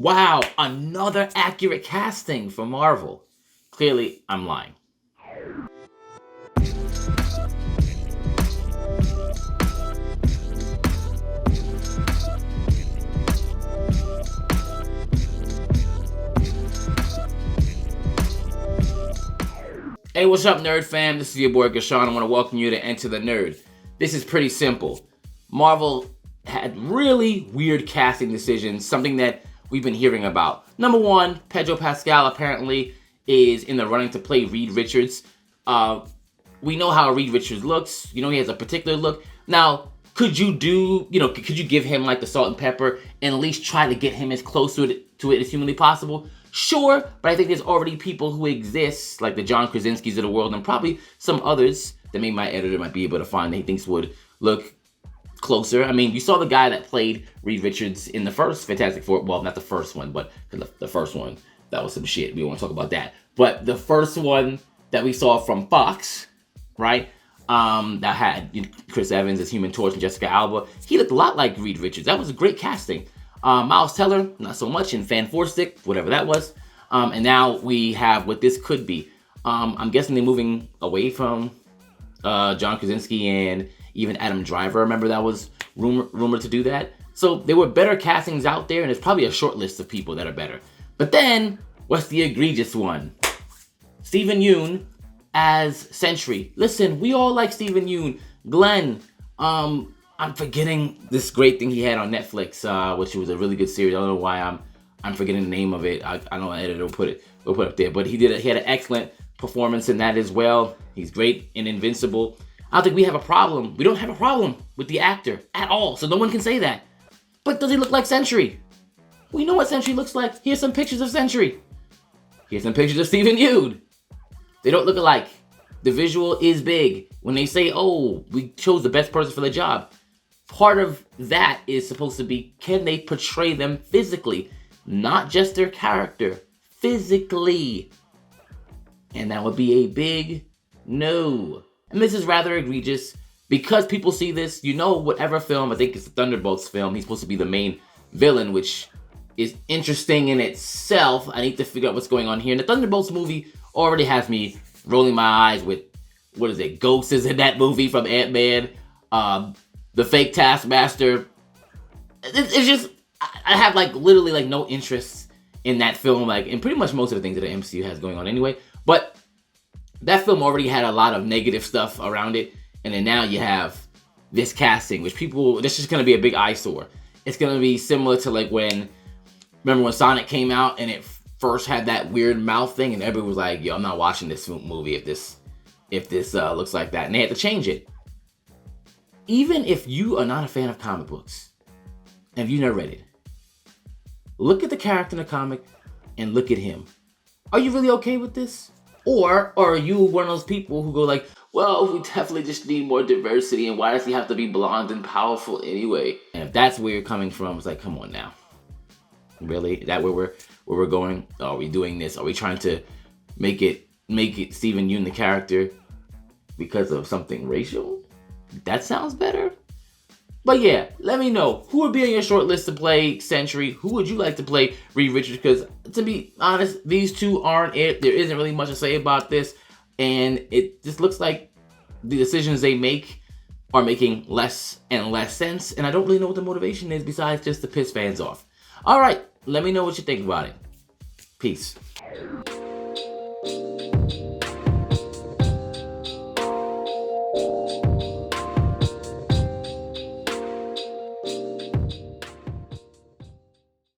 Wow, another accurate casting for Marvel. Clearly, I'm lying. Hey, what's up, Nerd fam? This is your boy Gashawn. I want to welcome you to Enter the Nerd. This is pretty simple. Marvel had really weird casting decisions, something that we've been hearing about. Number one, Pedro Pascal apparently is in the running to play Reed Richards. We know how Reed Richards looks. You know, he has a particular look. Now, could you give him like the salt and pepper and at least try to get him as close to it as humanly possible? Sure, but I think there's already people who exist, like the John Krasinski's of the world, and probably some others that maybe my editor might be able to find that he thinks would look closer. I mean, you saw the guy that played Reed Richards in the first Fantastic Four. Well, not the first one, but the first one, that was some shit. We won't talk about that. But the first one that we saw from Fox, right? That had Chris Evans as Human Torch and Jessica Alba. He looked a lot like Reed Richards. That was a great casting. Miles Teller, not so much, in Fan Four Stick, whatever that was. And now we have what this could be. I'm guessing they're moving away from John Krasinski and even Adam Driver. Remember that was rumored to do that. So there were better castings out there, and there's probably a short list of people that are better. But then, what's the egregious one? Steven Yeun as Sentry. Listen, we all like Steven Yeun. Glenn, I'm forgetting this great thing he had on Netflix, which was a really good series. I don't know why I'm forgetting the name of it. I know an editor will put it up there, but he had an excellent performance in that as well. He's great in Invincible. I don't think we have a problem. We don't have a problem with the actor at all, so no one can say that. But does he look like Sentry? We know what Sentry looks like. Here's some pictures of Sentry. Here's some pictures of Steven Yeun. They don't look alike. The visual is big. When they say, oh, we chose the best person for the job, part of that is supposed to be, can they portray them physically? Not just their character, physically. And that would be a big no. And this is rather egregious because people see this, whatever film, I think it's the Thunderbolts film, he's supposed to be the main villain, which is interesting in itself. I need to figure out what's going on here. And the Thunderbolts movie already has me rolling my eyes with, Ghost is in that movie from Ant-Man. The fake Taskmaster. It's just, I have literally no interest in that film, and pretty much most of the things that the MCU has going on anyway. But that film already had a lot of negative stuff around it, and then now you have this casting, which this is just gonna be a big eyesore. It's gonna be similar to remember when Sonic came out and it first had that weird mouth thing, and everybody was like, "Yo, I'm not watching this movie if this looks like that," and they had to change it. Even if you are not a fan of comic books, and if you never read it, look at the character in the comic and look at him. Are you really okay with this? Or are you one of those people who go well, we definitely just need more diversity, and why does he have to be blonde and powerful anyway? And if that's where you're coming from, it's come on now. Really? Is that where we're going? Are we doing this? Are we trying to make it Steven Yeun the character because of something racial? That sounds better. But yeah, let me know who would be on your short list to play Sentry. Who would you like to play Reed Richards? Because to be honest, these two aren't it. There isn't really much to say about this, and it just looks like the decisions they make are making less and less sense, and I don't really know what the motivation is besides just to piss fans off. All right, let me know what you think about it. Peace.